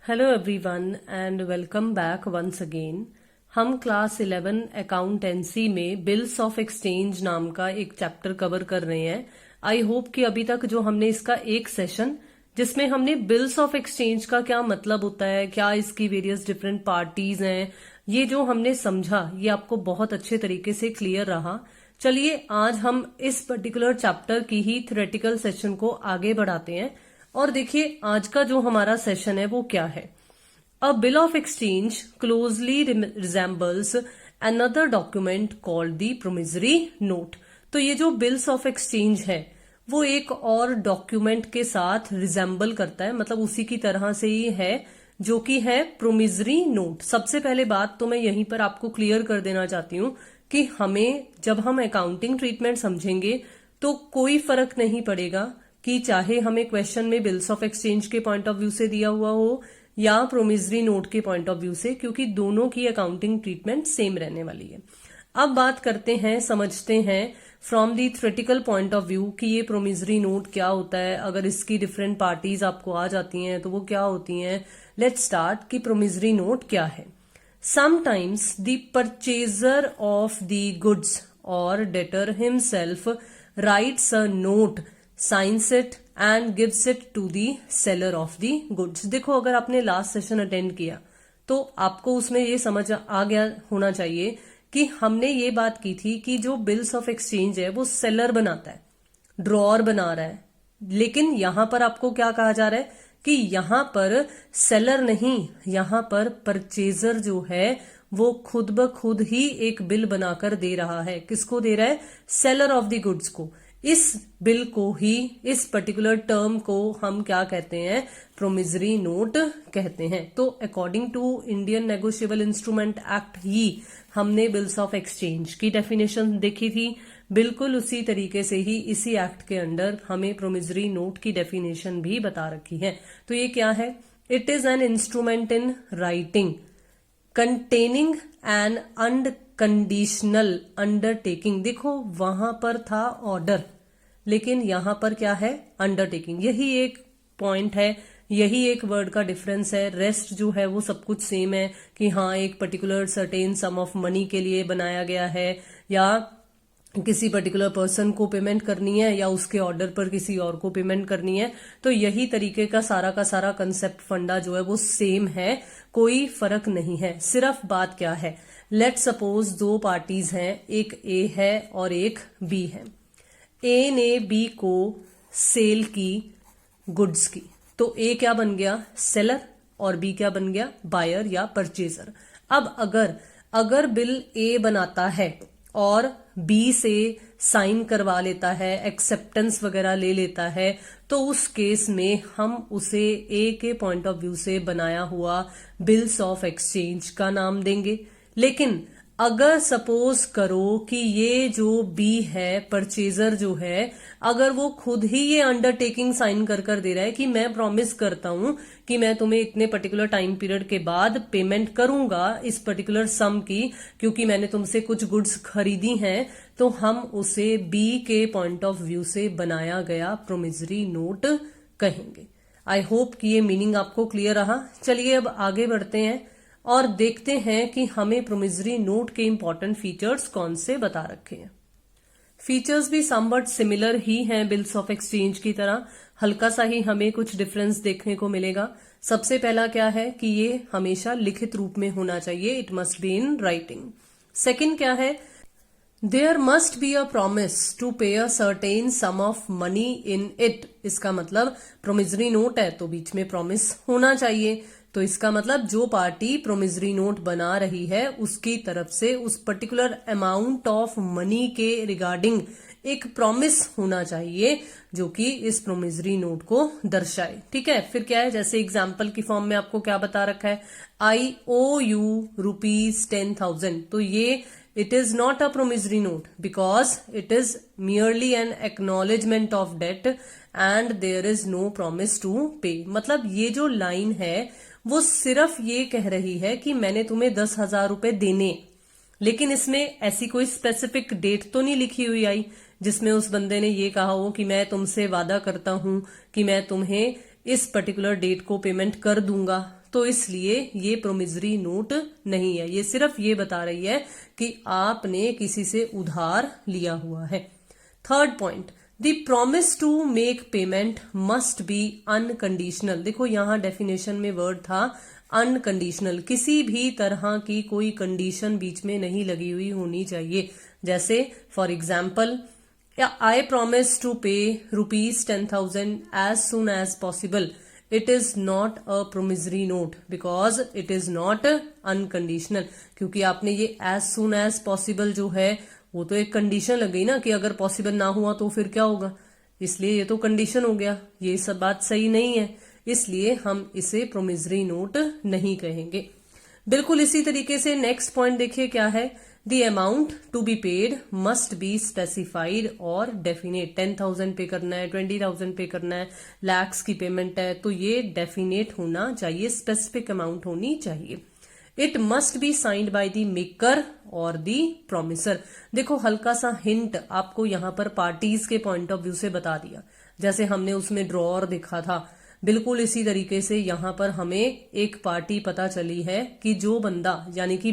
Hello everyone and welcome back once again. हम class 11 accountancy में bills of exchange नाम का एक चैप्टर कवर कर रहे हैं। आई होप कि अभी तक जो हमने इसका एक सेशन जिसमें हमने बिल्स ऑफ एक्सचेंज का क्या मतलब होता है, क्या इसकी वेरियस डिफरेंट पार्टीज हैं, ये जो हमने समझा ये आपको बहुत अच्छे तरीके से क्लियर रहा। चलिए आज हम इस पर्टिकुलर चैप्टर की ही थ्योरेटिकल सेशन को आगे बढ़ाते हैं और देखिए आज का जो हमारा सेशन है वो क्या है। अ bill of exchange closely resembles another document called the promissory note. तो ये जो बिल्स ऑफ एक्सचेंज है वो एक और डॉक्यूमेंट के साथ रिजेंबल करता है, मतलब उसी की तरह से ही है जो कि है प्रोमिसरी नोट। सबसे पहले बात तो मैं यहीं पर आपको क्लियर कर देना चाहती हूँ कि हमें जब हम अकाउंटिंग ट्रीटमेंट समझेंगे तो कोई फर्क नहीं पड़ेगा कि चाहे हमें क्वेश्चन में बिल्स ऑफ एक्सचेंज के पॉइंट ऑफ व्यू से दिया हुआ हो या प्रोमिसरी नोट के पॉइंट ऑफ व्यू से, क्योंकि दोनों की अकाउंटिंग ट्रीटमेंट सेम रहने वाली है। अब बात करते हैं, समझते हैं from the theoretical point of view कि ये प्रोमिसरी नोट क्या होता है। अगर इसकी डिफरेंट पार्टीज आपको आ जाती हैं तो वो क्या होती हैं। लेट्स स्टार्ट कि प्रोमिसरी नोट क्या है। Sometimes the purchaser of the goods or debtor himself writes a note, signs it and gives it to the seller of the goods. देखो अगर आपने लास्ट सेशन अटेंड किया तो आपको उसमें ये समझ आ गया होना चाहिए कि हमने ये बात की थी कि जो बिल्स ऑफ एक्सचेंज है वो सेलर बनाता है, ड्रॉअर बना रहा है। लेकिन यहां पर आपको क्या कहा जा रहा है कि यहां पर सेलर नहीं, यहां पर परचेजर जो है वो खुद ब खुद ही एक बिल बनाकर दे रहा है। किसको दे रहा है? सेलर ऑफ द गुड्स को। इस बिल को ही, इस पर्टिकुलर टर्म को हम क्या कहते हैं? प्रोमिसरी नोट कहते हैं। तो according to Indian negotiable instrument act ही हमने बिल्स ऑफ एक्सचेंज की डेफिनेशन देखी थी। बिल्कुल उसी तरीके से ही इसी एक्ट के अंडर हमें प्रोमिसरी नोट की डेफिनेशन भी बता रखी है। तो ये क्या है? It is an instrument in writing containing N unconditional undertaking. देखो वहां पर था ऑर्डर, लेकिन यहां पर क्या है? अंडरटेकिंग। यही एक पॉइंट है, यही एक वर्ड का डिफरेंस है। रेस्ट जो है वो सब कुछ सेम है कि हाँ एक particular certain sum of money के लिए बनाया गया है, या किसी पर्टिकुलर पर्सन को पेमेंट करनी है, या उसके ऑर्डर पर किसी और को पेमेंट करनी है। तो यही तरीके का सारा कंसेप्ट फंडा जो है वो सेम है, कोई फर्क नहीं है। सिर्फ बात क्या है, लेट सपोज दो पार्टीज हैं, एक ए है और एक बी है। ए ने बी को सेल की गुड्स की, तो ए क्या बन गया? सेलर, और बी क्या बन गया? बायर या परचेजर। अब अगर बिल ए बनाता है और बी से साइन करवा लेता है, एक्सेप्टेंस वगैरह ले लेता है, तो उस केस में हम उसे ए के पॉइंट ऑफ व्यू से बनाया हुआ बिल्स ऑफ एक्सचेंज का नाम देंगे। लेकिन अगर सपोज करो कि ये जो बी है, परचेजर जो है, अगर वो खुद ही ये अंडरटेकिंग साइन कर दे रहा है कि मैं प्रॉमिस करता हूं कि मैं तुम्हें इतने पर्टिकुलर टाइम पीरियड के बाद पेमेंट करूंगा इस पर्टिकुलर सम की, क्योंकि मैंने तुमसे कुछ गुड्स खरीदी हैं, तो हम उसे बी के पॉइंट ऑफ व्यू से बनाया गया प्रोमिसरी नोट कहेंगे। आई होप कि ये मीनिंग आपको क्लियर रहा। चलिए अब आगे बढ़ते हैं और देखते हैं कि हमें प्रोमिसरी नोट के इंपॉर्टेंट फीचर्स कौन से बता रखे हैं। फीचर्स भी समवट सिमिलर ही हैं बिल्स ऑफ एक्सचेंज की तरह, हल्का सा ही हमें कुछ डिफरेंस देखने को मिलेगा। सबसे पहला क्या है कि ये हमेशा लिखित रूप में होना चाहिए, it must be in writing. Second क्या है? There must be a promise to pay a certain sum of money in it. इसका मतलब प्रोमिसरी नोट है तो बीच में प्रॉमिस होना चाहिए। तो इसका मतलब जो पार्टी प्रोमिसरी नोट बना रही है उसकी तरफ से उस पर्टिकुलर अमाउंट ऑफ मनी के रिगार्डिंग एक प्रॉमिस होना चाहिए जो कि इस प्रोमिसरी नोट को दर्शाए। ठीक है, फिर क्या है? जैसे एग्जाम्पल की फॉर्म में आपको क्या बता रखा है? I O U ₹10,000। तो ये it is not a promissory note because it is merely an acknowledgement of debt and there is no promise to pay. मतलब ये जो लाइन है वो सिर्फ ये कह रही है कि मैंने तुम्हें 10,000 रुपए देने, लेकिन इसमें ऐसी कोई स्पेसिफिक डेट तो नहीं लिखी हुई आई जिसमें उस बंदे ने ये कहा हो कि मैं तुमसे वादा करता हूं कि मैं तुम्हें इस पर्टिकुलर डेट को पेमेंट कर दूंगा। तो इसलिए ये प्रोमिसरी नोट नहीं है। ये सिर्फ ये बता रही है कि आपने किसी से उधार लिया हुआ है। Third point, the promise to make payment must be unconditional. देखो यहां डेफिनेशन में वर्ड था अनकंडीशनल, किसी भी तरह की कोई कंडीशन बीच में नहीं लगी हुई होनी चाहिए। जैसे for example, I promise to pay ₹10,000 as soon as possible. It is not a promissory note because it is not unconditional. क्योंकि आपने ये as soon as possible जो है वो तो एक कंडीशन लग गई ना कि अगर पॉसिबल ना हुआ तो फिर क्या होगा, इसलिए ये तो कंडीशन हो गया। ये सब बात सही नहीं है, इसलिए हम इसे प्रोमिसरी नोट नहीं कहेंगे। बिल्कुल इसी तरीके से नेक्स्ट पॉइंट देखिए क्या है, the amount to be paid must be specified और डेफिनेट। 10,000 पे करना है, 20,000 पे करना है, लैक्स की पेमेंट है, तो ये डेफिनेट होना चाहिए, स्पेसिफिक अमाउंट होनी चाहिए। It must be signed by the maker और द प्रोमिसर। देखो हल्का सा हिंट आपको यहाँ पर पार्टीज के पॉइंट ऑफ व्यू से बता दिया, जैसे हमने उसमें ड्रॉअर देखा था, बिल्कुल इसी तरीके से यहाँ पर हमें एक पार्टी पता चली है कि जो बंदा यानी कि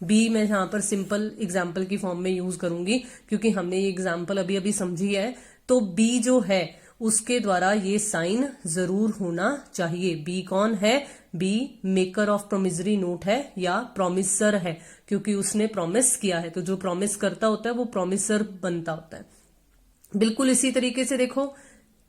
बी मैं यहाँ पर सिंपल एग्जाम्पल की फॉर्म में यूज करूंगी क्योंकि हमने ये एग्जाम्पल अभी अभी समझी है। तो बी जो है उसके द्वारा ये साइन जरूर होना चाहिए। बी कौन है, B maker of promissory note है या प्रोमिसर है, क्योंकि उसने प्रॉमिस किया है, तो जो प्रॉमिस करता होता है वो प्रोमिसर बनता होता है। बिल्कुल इसी तरीके से देखो,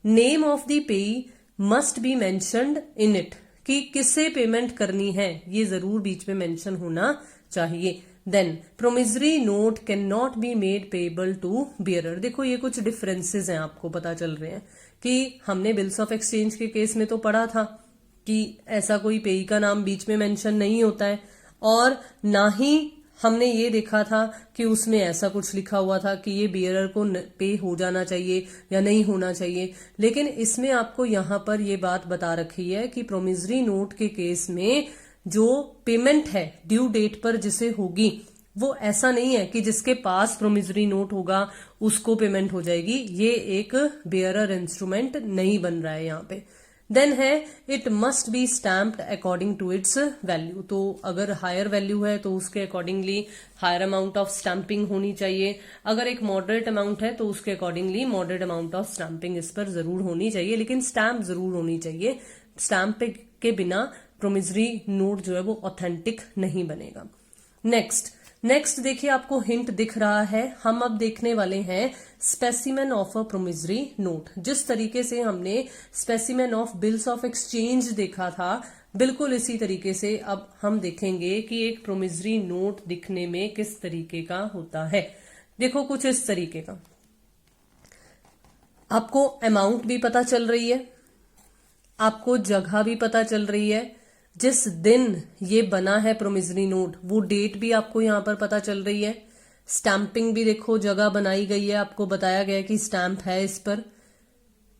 नेम ऑफ द पेई must be mentioned in it, कि किससे पेमेंट करनी है ये जरूर बीच में मेंशन होना चाहिए। Then promissory note can not be made payable to bearer. देखो ये कुछ डिफरेंसेस हैं, आपको पता चल रहे हैं कि हमने बिल्स ऑफ एक्सचेंज के केस में तो पढ़ा था कि ऐसा कोई पेई का नाम बीच में मेंशन नहीं होता है, और ना ही हमने ये देखा था कि उसमें ऐसा कुछ लिखा हुआ था कि ये बियरर को पे हो जाना चाहिए या नहीं होना चाहिए। लेकिन इसमें आपको यहाँ पर ये बात बता रखी है कि प्रोमिसरी नोट के केस में जो पेमेंट है ड्यू डेट पर जिसे होगी, वो ऐसा नहीं है कि जिसके पास प्रोमिसरी नोट होगा उसको पेमेंट हो जाएगी। ये एक बेयरर इंस्ट्रूमेंट नहीं बन रहा है यहाँ पे। देन है it must be stamped according to its value. तो अगर हायर वैल्यू है तो उसके accordingly higher amount of stamping होनी चाहिए, अगर एक मॉडरेट अमाउंट है तो उसके accordingly moderate amount of stamping इस पर जरूर होनी चाहिए, लेकिन स्टैम्प जरूर होनी चाहिए। स्टैम्प के बिना प्रोमिसरी नोट जो है वो ऑथेंटिक नहीं बनेगा। नेक्स्ट देखिए आपको हिंट दिख रहा है, हम अब देखने वाले हैं specimen of a promissory note. जिस तरीके से हमने specimen of bills of exchange देखा था, बिल्कुल इसी तरीके से अब हम देखेंगे कि एक प्रोमिसरी नोट दिखने में किस तरीके का होता है। देखो कुछ इस तरीके का, आपको अमाउंट भी पता चल रही है, आपको जगह भी पता चल रही है, जिस दिन ये बना है प्रोमिसरी नोट वो डेट भी आपको यहां पर पता चल रही है। स्टैंपिंग भी देखो जगह बनाई गई है, आपको बताया गया है कि स्टैंप है इस पर।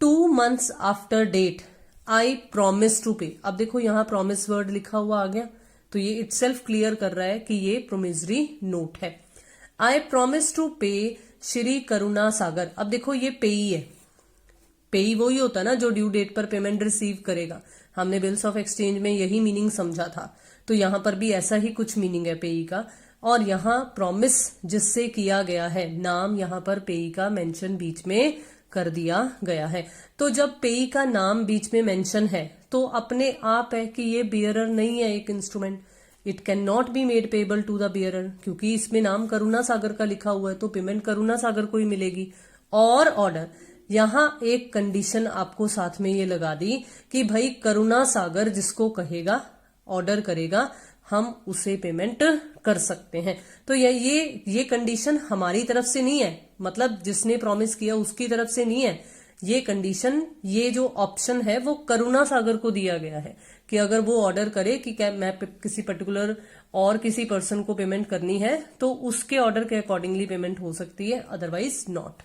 2 months after date I promise to pay. अब देखो यहां प्रॉमिस वर्ड लिखा हुआ आ गया, तो ये इटसेल्फ क्लियर कर रहा है कि ये प्रोमिसरी नोट है। आई प्रॉमिस टू पे श्री करुणा सागर। अब देखो ये पेई है, पेई वही होता है ना जो ड्यू डेट पर पेमेंट रिसीव करेगा। हमने बिल्स ऑफ एक्सचेंज में यही मीनिंग समझा था, तो यहां पर भी ऐसा ही कुछ मीनिंग है पेई का। और यहां प्रॉमिस जिससे किया गया है, नाम यहां पर पेई का मेंशन बीच में कर दिया गया है। तो जब पेई का नाम बीच में मेंशन है तो अपने आप है कि ये बियरर नहीं है एक instrument. It can not be made payable to the bearer, क्योंकि इसमें नाम करुणा सागर का लिखा हुआ है तो पेमेंट करुणा सागर को ही मिलेगी। और ऑर्डर, यहां एक कंडीशन आपको साथ में ये लगा दी कि भाई करुणा सागर जिसको कहेगा, ऑर्डर करेगा, हम उसे पेमेंट कर सकते हैं। तो ये कंडीशन हमारी तरफ से नहीं है, मतलब जिसने प्रॉमिस किया उसकी तरफ से नहीं है। ये कंडीशन, ये जो ऑप्शन है वो करुणा सागर को दिया गया है कि अगर वो ऑर्डर करे कि क्या मैं किसी पर्टिकुलर और किसी पर्सन को पेमेंट करनी है तो उसके ऑर्डर के अकॉर्डिंगली पेमेंट हो सकती है, otherwise not.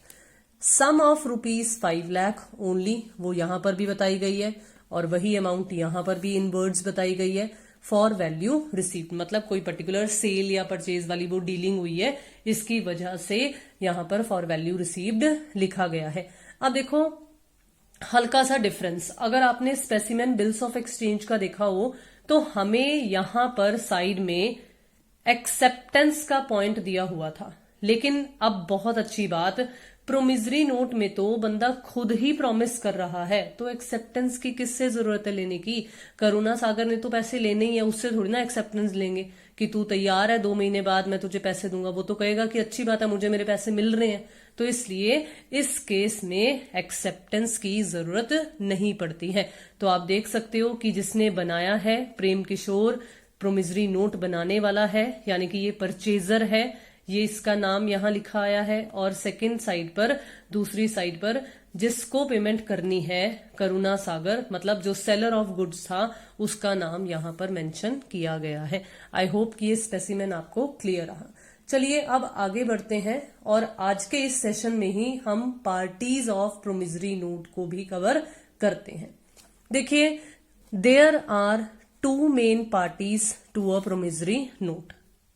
Sum of ₹5 lakh only, वो यहां पर भी बताई गई है, और वही अमाउंट यहां पर भी इन वर्ड्स बताई गई है। फॉर वैल्यू रिसीव्ड, मतलब कोई पर्टिकुलर सेल या परचेज वाली वो डीलिंग हुई है, इसकी वजह से यहां पर फॉर वैल्यू रिसीव्ड लिखा गया है। अब देखो हल्का सा डिफरेंस, अगर आपने स्पेसिमेन बिल्स ऑफ एक्सचेंज का देखा हो तो हमें यहां पर साइड में एक्सेप्टेंस का पॉइंट दिया हुआ था, लेकिन अब बहुत अच्छी बात, प्रोमिजरी नोट में तो बंदा खुद ही प्रॉमिस कर रहा है, तो एक्सेप्टेंस की किससे जरूरत है लेने की। करुणा सागर ने तो पैसे लेने ही है, उससे थोड़ी ना एक्सेप्टेंस लेंगे कि तू तैयार है 2 महीने बाद मैं तुझे पैसे दूंगा। वो तो कहेगा कि अच्छी बात है, मुझे मेरे पैसे मिल रहे हैं। तो इसलिए इस केस में एक्सेप्टेंस की जरूरत नहीं पड़ती है। तो आप देख सकते हो कि जिसने बनाया है प्रेम किशोर, प्रोमिजरी नोट बनाने वाला है, यानी कि ये परचेजर है, ये इसका नाम यहां लिखा आया है। और सेकंड साइड पर, दूसरी साइड पर जिसको पेमेंट करनी है करुणा सागर, मतलब जो सेलर ऑफ गुड्स था, उसका नाम यहां पर मेंशन किया गया है। आई होप कि ये स्पेसिमेन आपको क्लियर रहा। चलिए अब आगे बढ़ते हैं और आज के इस सेशन में ही हम पार्टीज ऑफ प्रोमिजरी नोट को भी कवर करते हैं। देखिए, there are 2 main parties to a promissory note.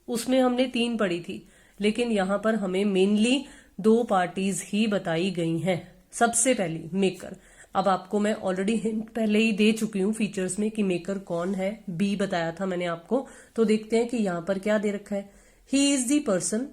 उसमें हमने 3 पढ़ी थी, लेकिन यहां पर हमें मेनली 2 पार्टीज ही बताई गई हैं। सबसे पहली मेकर। अब आपको मैं ऑलरेडी हिंट पहले ही दे चुकी हूं फीचर्स में कि मेकर कौन है, बी बताया था मैंने आपको। तो देखते हैं कि यहां पर क्या दे रखा है। ही is the person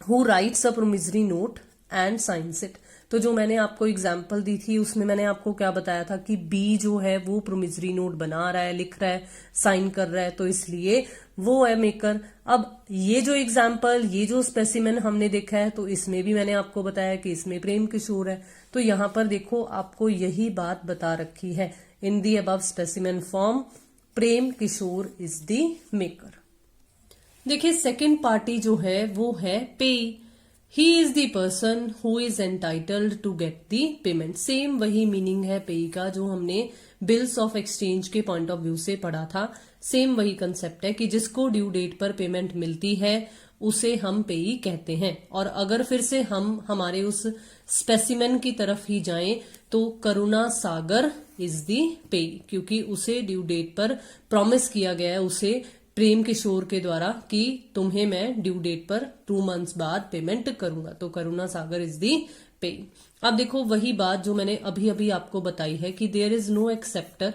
who rights a promissory note and science it. तो जो मैंने आपको एग्जाम्पल दी थी उसमें मैंने आपको क्या बताया था कि बी जो है वो प्रोमिजरी नोट बना रहा है, लिख रहा है, साइन कर रहा है, तो इसलिए वो है मेकर। अब ये जो एग्जाम्पल, ये जो स्पेसिमेन हमने देखा है, तो इसमें भी मैंने आपको बताया कि इसमें प्रेम किशोर है। तो यहां पर देखो आपको यही बात बता रखी है, in the above specimen form Prem Kishore is the maker. देखिए सेकेंड पार्टी जो है वो है payee. He is the person who is entitled to get the payment. Same वही मीनिंग है पेई का जो हमने बिल्स ऑफ एक्सचेंज के पॉइंट ऑफ व्यू से पढ़ा था। सेम वही कंसेप्ट है कि जिसको ड्यू डेट पर पेमेंट मिलती है उसे हम पेई कहते हैं। और अगर फिर से हम हमारे उस स्पेसिमेन की तरफ ही जाएं तो करुणा सागर इज दी पेई, क्योंकि उसे ड्यू डेट पर प्रॉमिस किया गया है उसे प्रेम किशोर के द्वारा कि तुम्हें मैं ड्यू डेट पर 2 मंथ्स बाद पेमेंट करूंगा। तो करुणा सागर इज दी पे। अब देखो वही बात जो मैंने अभी अभी आपको बताई है कि there is no acceptor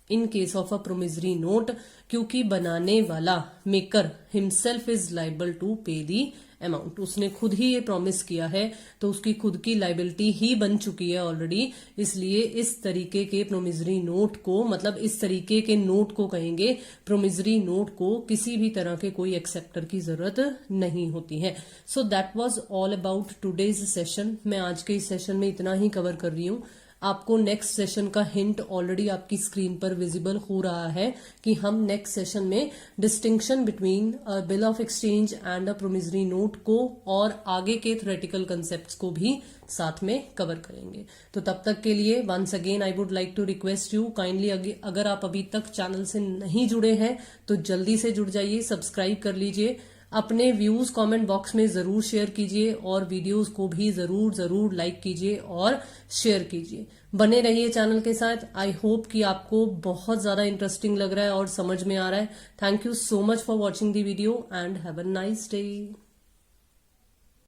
in case of a promissory note, क्योंकि बनाने वाला maker himself is liable to pay the amount. उसने खुद ही ये प्रॉमिस किया है, तो उसकी खुद की लाइबिलिटी ही बन चुकी है ऑलरेडी। इसलिए इस तरीके के प्रोमिजरी नोट को, मतलब इस तरीके के नोट को कहेंगे प्रोमिजरी नोट को, किसी भी तरह के कोई एक्सेप्टर की जरूरत नहीं होती है। So that was all about today's session. मैं आज के इस सेशन में इतना ही कवर कर रही हूँ। आपको नेक्स्ट सेशन का हिंट ऑलरेडी आपकी स्क्रीन पर विजिबल हो रहा है कि हम नेक्स्ट सेशन में distinction between a bill of exchange and a promissory note को और आगे के थ्योरेटिकल कंसेप्ट्स को भी साथ में कवर करेंगे। तो तब तक के लिए once again I would like to request you kindly, अगर आप अभी तक चैनल से नहीं जुड़े हैं तो जल्दी से जुड़ जाइए, सब्सक्राइब कर लीजिए, अपने व्यूज कमेंट बॉक्स में जरूर शेयर कीजिए और वीडियोस को भी जरूर लाइक कीजिए और शेयर कीजिए। बने रहिए चैनल के साथ। आई होप कि आपको बहुत ज्यादा इंटरेस्टिंग लग रहा है और समझ में आ रहा है। Thank you so much for watching the video and have a nice day.